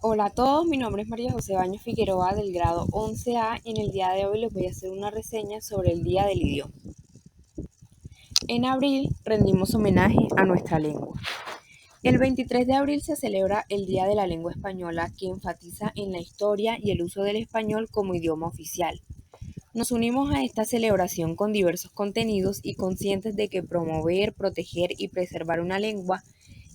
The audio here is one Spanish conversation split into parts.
Hola a todos, mi nombre es María José Baños Figueroa del grado 11A y en el día de hoy les voy a hacer una reseña sobre el Día del Idioma. En abril rendimos homenaje a nuestra lengua. El 23 de abril se celebra el Día de la Lengua Española, que enfatiza en la historia y el uso del español como idioma oficial. Nos unimos a esta celebración con diversos contenidos y conscientes de que promover, proteger y preservar una lengua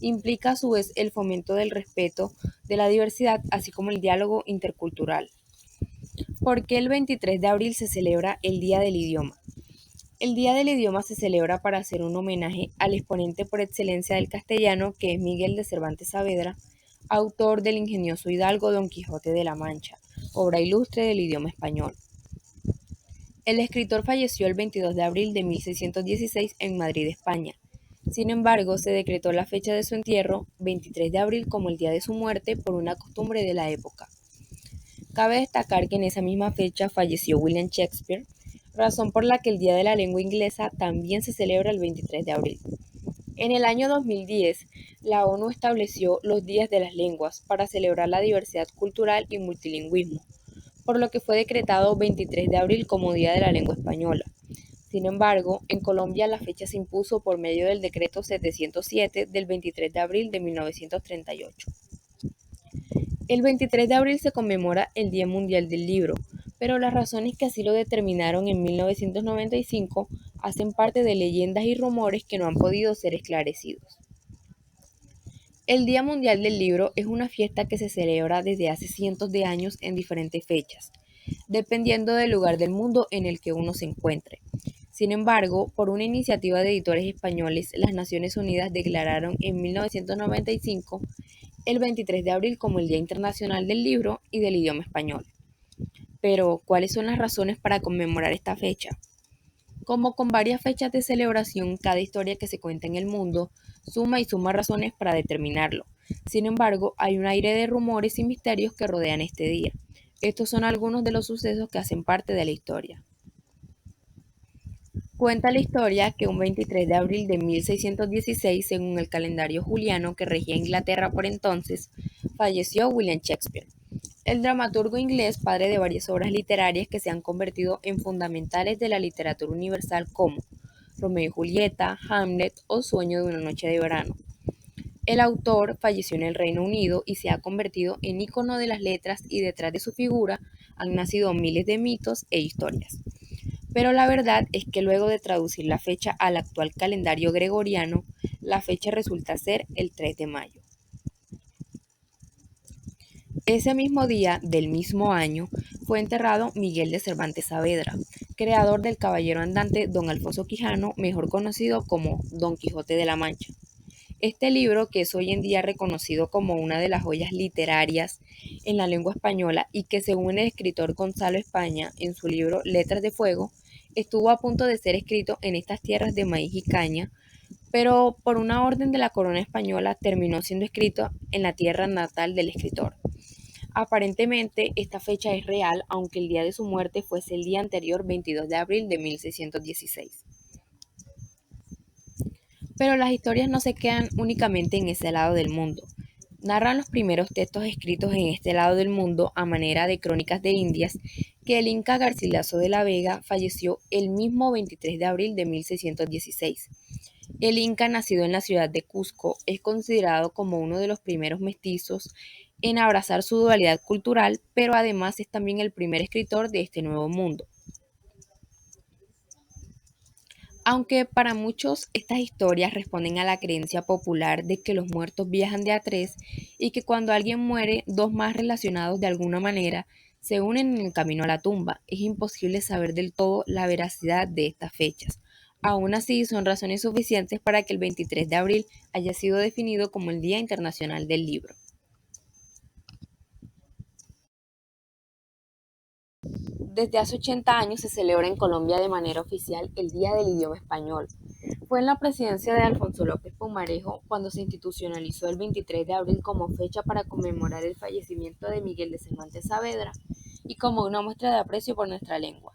implica a su vez el fomento del respeto de la diversidad, así como el diálogo intercultural. ¿Por qué el 23 de abril se celebra el Día del Idioma? El Día del Idioma se celebra para hacer un homenaje al exponente por excelencia del castellano, que es Miguel de Cervantes Saavedra, autor del ingenioso hidalgo Don Quijote de la Mancha, obra ilustre del idioma español. El escritor falleció el 22 de abril de 1616 en Madrid, España. Sin embargo, se decretó la fecha de su entierro, 23 de abril, como el día de su muerte por una costumbre de la época. Cabe destacar que en esa misma fecha falleció William Shakespeare, razón por la que el Día de la Lengua Inglesa también se celebra el 23 de abril. En el año 2010, la ONU estableció los Días de las Lenguas para celebrar la diversidad cultural y multilingüismo, por lo que fue decretado 23 de abril como Día de la Lengua Española. Sin embargo, en Colombia la fecha se impuso por medio del decreto 707 del 23 de abril de 1938. El 23 de abril se conmemora el Día Mundial del Libro, pero las razones que así lo determinaron en 1995 hacen parte de leyendas y rumores que no han podido ser esclarecidos. El Día Mundial del Libro es una fiesta que se celebra desde hace cientos de años en diferentes fechas, dependiendo del lugar del mundo en el que uno se encuentre. Sin embargo, por una iniciativa de editores españoles, las Naciones Unidas declararon en 1995 el 23 de abril como el Día Internacional del Libro y del Idioma Español. Pero, ¿cuáles son las razones para conmemorar esta fecha? Como con varias fechas de celebración, cada historia que se cuenta en el mundo suma y suma razones para determinarlo. Sin embargo, hay un aire de rumores y misterios que rodean este día. Estos son algunos de los sucesos que hacen parte de la historia. Cuenta la historia que un 23 de abril de 1616, según el calendario juliano que regía Inglaterra por entonces, falleció William Shakespeare, el dramaturgo inglés, padre de varias obras literarias que se han convertido en fundamentales de la literatura universal como Romeo y Julieta, Hamlet o Sueño de una noche de verano. El autor falleció en el Reino Unido y se ha convertido en ícono de las letras, y detrás de su figura han nacido miles de mitos e historias. Pero la verdad es que luego de traducir la fecha al actual calendario gregoriano, la fecha resulta ser el 3 de mayo. Ese mismo día del mismo año fue enterrado Miguel de Cervantes Saavedra, creador del caballero andante Don Alfonso Quijano, mejor conocido como Don Quijote de la Mancha. Este libro, que es hoy en día reconocido como una de las joyas literarias en la lengua española y que, según el escritor Gonzalo España en su libro Letras de Fuego, estuvo a punto de ser escrito en estas tierras de maíz y caña, pero por una orden de la corona española terminó siendo escrito en la tierra natal del escritor. Aparentemente, esta fecha es real, aunque el día de su muerte fuese el día anterior, 22 de abril de 1616. Pero las historias no se quedan únicamente en ese lado del mundo. Narran los primeros textos escritos en este lado del mundo a manera de crónicas de Indias que el inca Garcilaso de la Vega falleció el mismo 23 de abril de 1616. El inca, nacido en la ciudad de Cusco, es considerado como uno de los primeros mestizos en abrazar su dualidad cultural, pero además es también el primer escritor de este nuevo mundo. Aunque para muchos estas historias responden a la creencia popular de que los muertos viajan de a tres y que cuando alguien muere, dos más relacionados de alguna manera se unen en el camino a la tumba, es imposible saber del todo la veracidad de estas fechas. Aún así, son razones suficientes para que el 23 de abril haya sido definido como el Día Internacional del Libro. Desde hace 80 años se celebra en Colombia de manera oficial el Día del Idioma Español. Fue en la presidencia de Alfonso López Pumarejo cuando se institucionalizó el 23 de abril como fecha para conmemorar el fallecimiento de Miguel de Cervantes Saavedra y como una muestra de aprecio por nuestra lengua.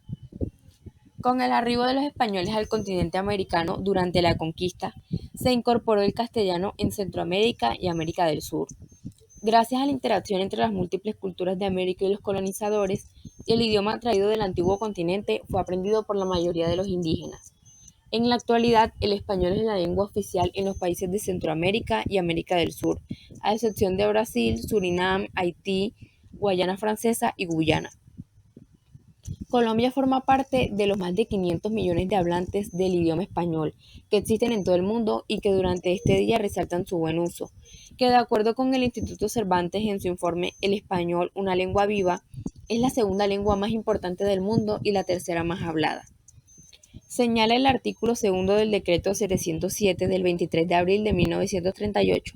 Con el arribo de los españoles al continente americano durante la conquista, se incorporó el castellano en Centroamérica y América del Sur. Gracias a la interacción entre las múltiples culturas de América y los colonizadores, el idioma traído del antiguo continente fue aprendido por la mayoría de los indígenas. En la actualidad, el español es la lengua oficial en los países de Centroamérica y América del Sur, a excepción de Brasil, Surinam, Haití, Guayana Francesa y Guyana. Colombia forma parte de los más de 500 millones de hablantes del idioma español que existen en todo el mundo y que durante este día resaltan su buen uso, que de acuerdo con el Instituto Cervantes en su informe El español, una lengua viva, es la segunda lengua más importante del mundo y la tercera más hablada. Señala el artículo segundo del decreto 707 del 23 de abril de 1938.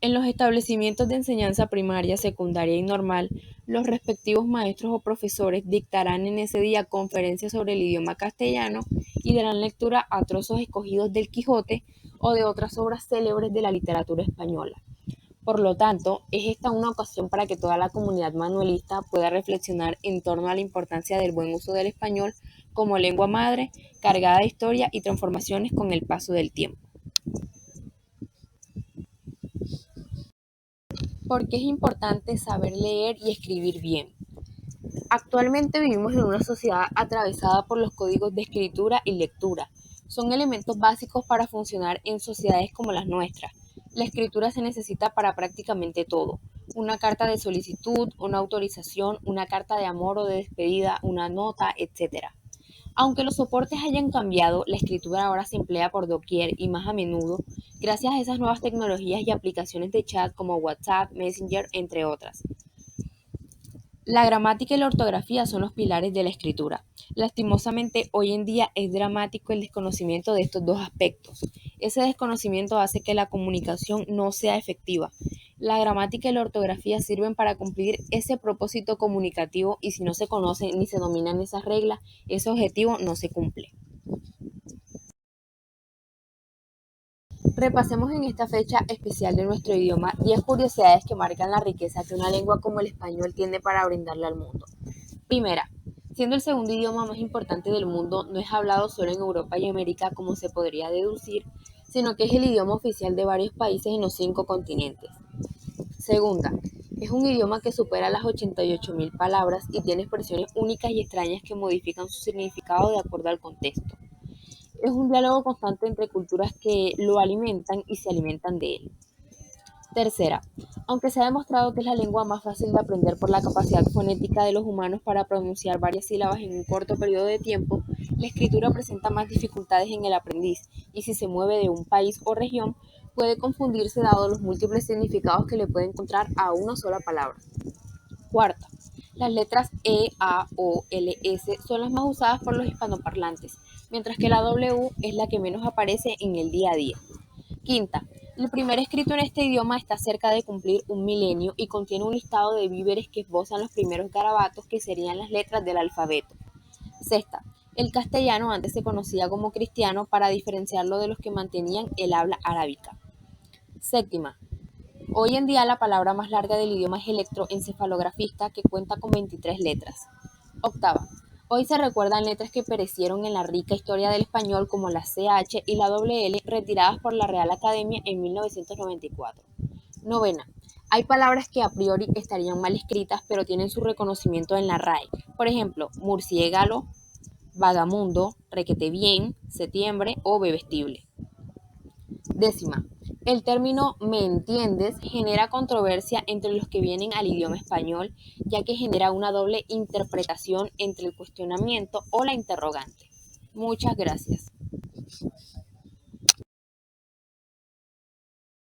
En los establecimientos de enseñanza primaria, secundaria y normal, los respectivos maestros o profesores dictarán en ese día conferencias sobre el idioma castellano y darán lectura a trozos escogidos del Quijote o de otras obras célebres de la literatura española. Por lo tanto, es esta una ocasión para que toda la comunidad manuelista pueda reflexionar en torno a la importancia del buen uso del español como lengua madre, cargada de historia y transformaciones con el paso del tiempo. ¿Por qué es importante saber leer y escribir bien? Actualmente vivimos en una sociedad atravesada por los códigos de escritura y lectura. Son elementos básicos para funcionar en sociedades como las nuestras. La escritura se necesita para prácticamente todo. Una carta de solicitud, una autorización, una carta de amor o de despedida, una nota, etc. Aunque los soportes hayan cambiado, la escritura ahora se emplea por doquier y más a menudo, gracias a esas nuevas tecnologías y aplicaciones de chat como WhatsApp, Messenger, entre otras. La gramática y la ortografía son los pilares de la escritura. Lastimosamente, hoy en día es dramático el desconocimiento de estos dos aspectos. Ese desconocimiento hace que la comunicación no sea efectiva. La gramática y la ortografía sirven para cumplir ese propósito comunicativo y si no se conocen ni se dominan esas reglas, ese objetivo no se cumple. Repasemos en esta fecha especial de nuestro idioma 10 curiosidades que marcan la riqueza que una lengua como el español tiene para brindarle al mundo. Primera, siendo el segundo idioma más importante del mundo, no es hablado solo en Europa y América como se podría deducir, sino que es el idioma oficial de varios países en los 5 continentes. Segunda, es un idioma que supera las 88.000 palabras y tiene expresiones únicas y extrañas que modifican su significado de acuerdo al contexto. Es un diálogo constante entre culturas que lo alimentan y se alimentan de él. Tercera, aunque se ha demostrado que es la lengua más fácil de aprender por la capacidad fonética de los humanos para pronunciar varias sílabas en un corto periodo de tiempo, la escritura presenta más dificultades en el aprendiz y si se mueve de un país o región, puede confundirse dado los múltiples significados que le puede encontrar a una sola palabra. Cuarta, las letras E, A, O, L, S son las más usadas por los hispanoparlantes, mientras que la W es la que menos aparece en el día a día. Quinta, el primer escrito en este idioma está cerca de cumplir un milenio y contiene un listado de víveres que esbozan los primeros garabatos que serían las letras del alfabeto. Sexta, el castellano antes se conocía como cristiano para diferenciarlo de los que mantenían el habla arábica. Séptima, hoy en día la palabra más larga del idioma es electroencefalografista que cuenta con 23 letras. Octava, hoy se recuerdan letras que perecieron en la rica historia del español como la CH y la L retiradas por la Real Academia en 1994. Novena, hay palabras que a priori estarían mal escritas pero tienen su reconocimiento en la RAE. Por ejemplo, murciélago, vagamundo, requete bien, septiembre o bebestible. Décima, el término "¿me entiendes?" genera controversia entre los que vienen al idioma español, ya que genera una doble interpretación entre el cuestionamiento o la interrogante. Muchas gracias.